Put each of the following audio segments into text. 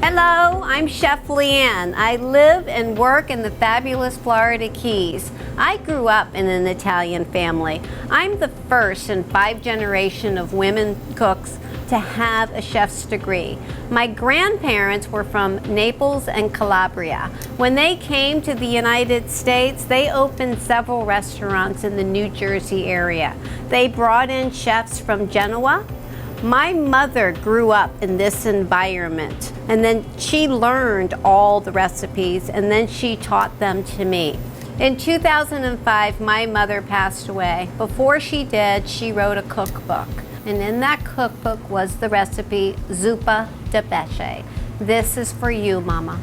Hello, I'm Chef Leanne. I live and work in the fabulous Florida Keys. I grew up in an Italian family. I'm the first in 5 generations of women cooks to have a chef's degree. My grandparents were from Naples and Calabria. When they came to the United States, they opened several restaurants in the New Jersey area. They brought in chefs from Genoa. My mother grew up in this environment, and then she learned all the recipes, and then she taught them to me. In 2005, my mother passed away. Before she did, she wrote a cookbook, and in that cookbook was the recipe Zuppa de Pesce. This is for you, Mama.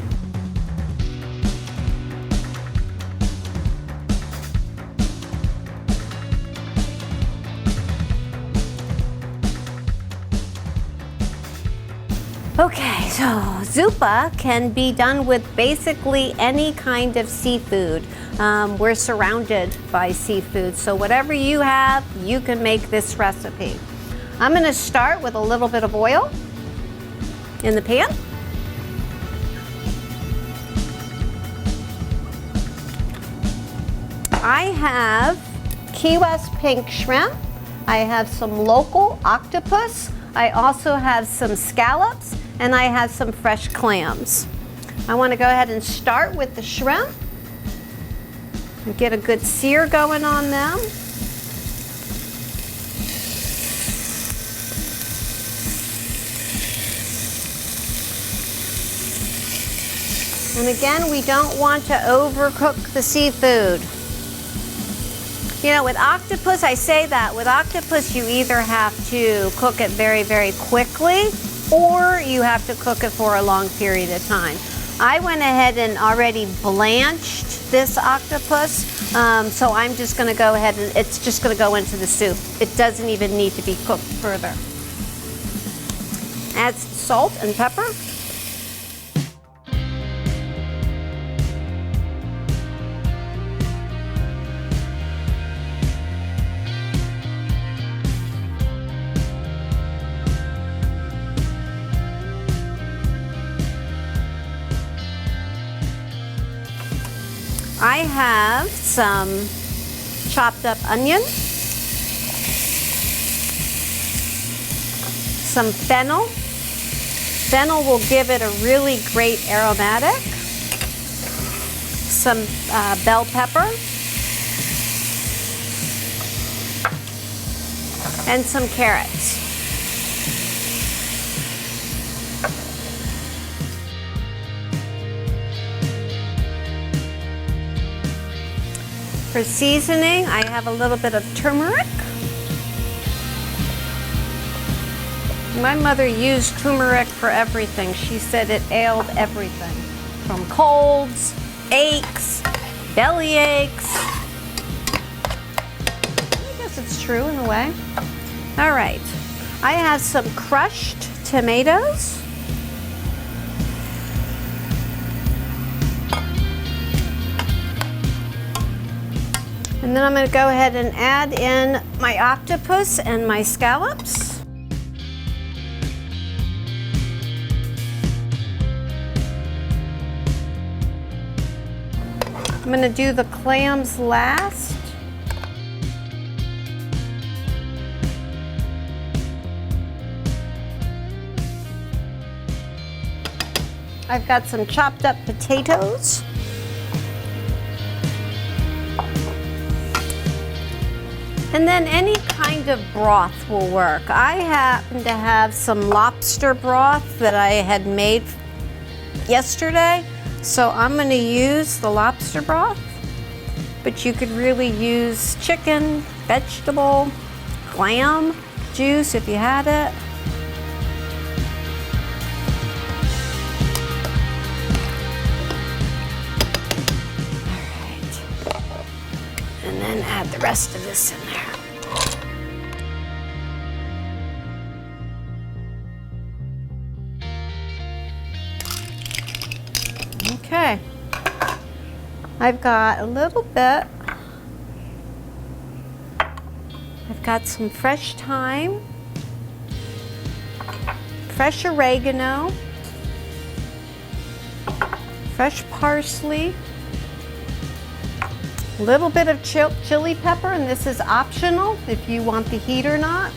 Okay, so zuppa can be done with basically any kind of seafood. We're surrounded by seafood, so whatever you have, you can make this recipe. I'm going to start with a little bit of oil in the pan. I have Key West pink shrimp. I have some local octopus. I also have some scallops, and I have some fresh clams. I want to go ahead and start with the shrimp and get a good sear going on them. And again, we don't want to overcook the seafood. You know, with octopus, I say that, with octopus you either have to cook it very, very quickly, or you have to cook it for a long period of time. I went ahead and already blanched this octopus, so I'm just gonna go ahead and it's just gonna go into the soup. It doesn't even need to be cooked further. Add salt and pepper. I have some chopped up onion, some fennel. Fennel will give it a really great aromatic. Some bell pepper. And some carrots. For seasoning, I have a little bit of turmeric. My mother used turmeric for everything. She said it ailed everything, from colds, aches, belly aches. I guess it's true in a way. All right, I have some crushed tomatoes. And then I'm going to go ahead and add in my octopus and my scallops. I'm going to do the clams last. I've got some chopped up potatoes. And then any kind of broth will work. I happen to have some lobster broth that I had made yesterday, so I'm going to use the lobster broth, but you could really use chicken, vegetable, clam juice if you had it. And then add the rest of this in there. Okay, I've got a little bit. I've got some fresh thyme, fresh oregano, fresh parsley, a little bit of chili pepper, and this is optional if you want the heat or not.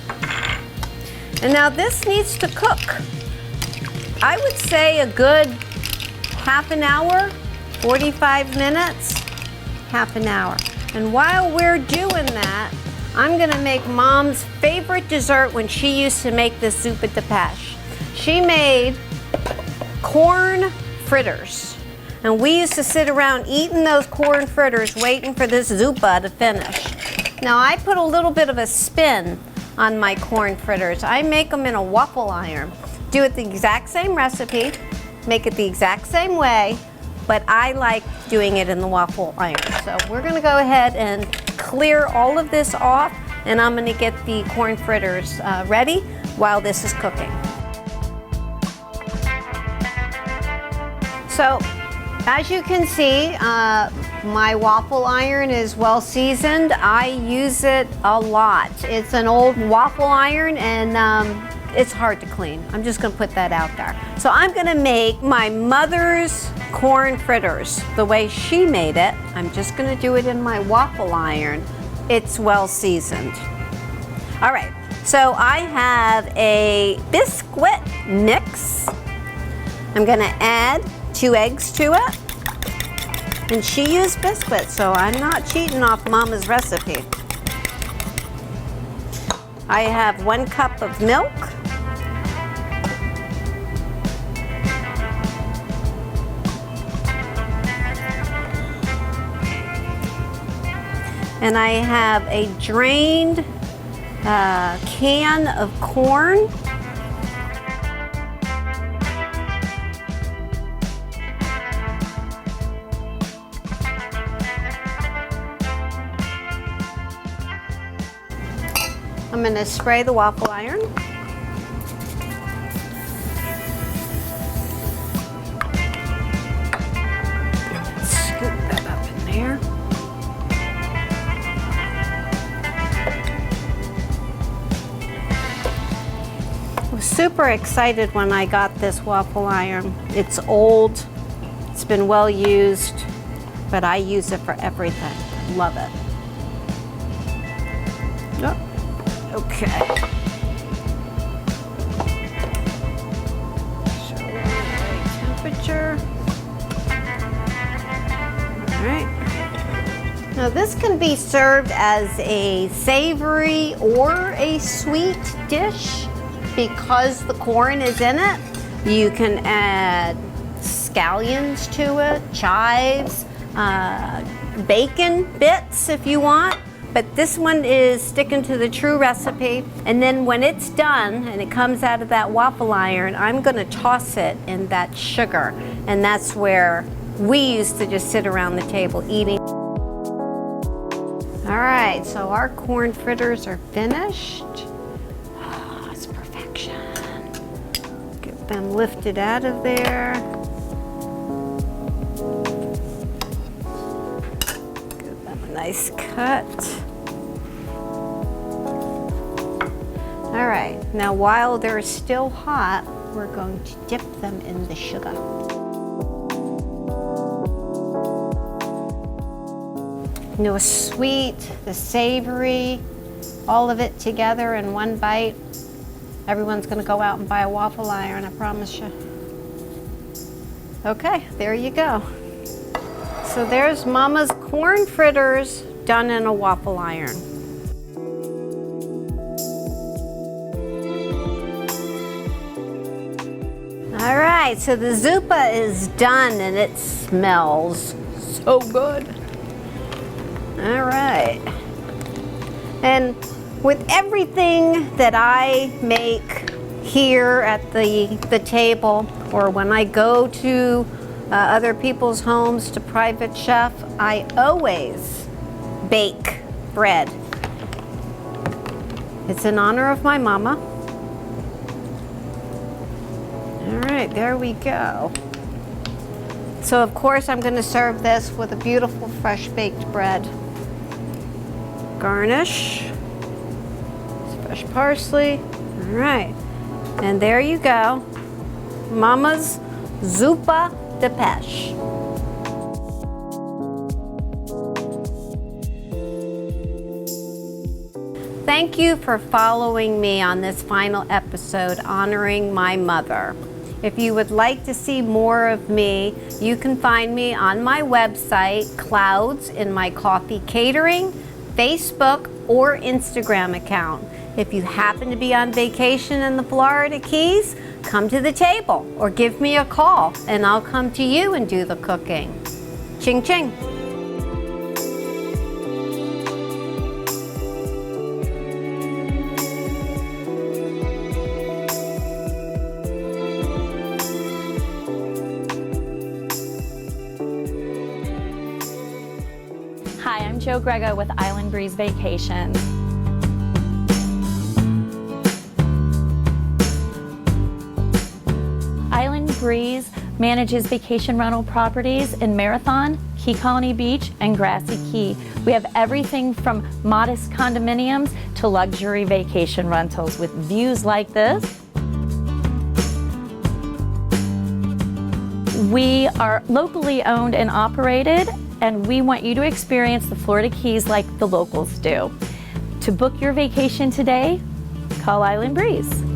And now this needs to cook. I would say a good half an hour, 45 minutes, half an hour. And while we're doing that, I'm gonna make Mom's favorite dessert when she used to make this zuppa de pêche. She made corn fritters. And we used to sit around eating those corn fritters, waiting for this zuppa to finish. Now I put a little bit of a spin on my corn fritters. I make them in a waffle iron. Do it the exact same recipe, make it the exact same way, but I like doing it in the waffle iron. So we're gonna go ahead and clear all of this off, and I'm gonna get the corn fritters ready while this is cooking. So, as you can see, my waffle iron is well seasoned. I use it a lot. It's an old waffle iron, and it's hard to clean. I'm just gonna put that out there. So I'm gonna make my mother's corn fritters the way she made it. I'm just gonna do it in my waffle iron. It's well seasoned. All right, so I have a biscuit mix. I'm gonna add 2 eggs to it. And she used biscuits, so I'm not cheating off Mama's recipe. I have 1 cup of milk. And I have a drained can of corn. I'm going to spray the waffle iron. Scoop that up in there. I was super excited when I got this waffle iron. It's old, it's been well used, but I use it for everything. Love it. Oh. Okay. Show the right temperature. All right. Now this can be served as a savory or a sweet dish because the corn is in it. You can add scallions to it, chives, bacon bits if you want. But this one is sticking to the true recipe. And then when it's done and it comes out of that waffle iron, I'm gonna toss it in that sugar. And that's where we used to just sit around the table eating. All right, so our corn fritters are finished. Oh, it's perfection. Get them lifted out of there. Give them a nice cut. All right, now while they're still hot, we're going to dip them in the sugar. You know, sweet, the savory, all of it together in one bite. Everyone's gonna go out and buy a waffle iron, I promise you. Okay, there you go. So there's Mama's corn fritters done in a waffle iron. All right, so the zuppa is done and it smells so good. All right. And with everything that I make here at the table, or when I go to other people's homes to private chef, I always bake bread. It's in honor of my mama. All right, there we go. So of course I'm gonna serve this with a beautiful fresh baked bread. Garnish, fresh parsley. All right, and there you go. Mama's Zuppa Depeche. Thank you for following me on this final episode honoring my mother. If you would like to see more of me, you can find me on my website, Clouds in My Coffee Catering, Facebook, or Instagram account. If you happen to be on vacation in the Florida Keys, come to the table or give me a call and I'll come to you and do the cooking. Ching ching. Hi, I'm Jo Grego with Island Breeze Vacations. Island Breeze manages vacation rental properties in Marathon, Key Colony Beach, and Grassy Key. We have everything from modest condominiums to luxury vacation rentals with views like this. We are locally owned and operated, and we want you to experience the Florida Keys like the locals do. To book your vacation today, call Island Breeze.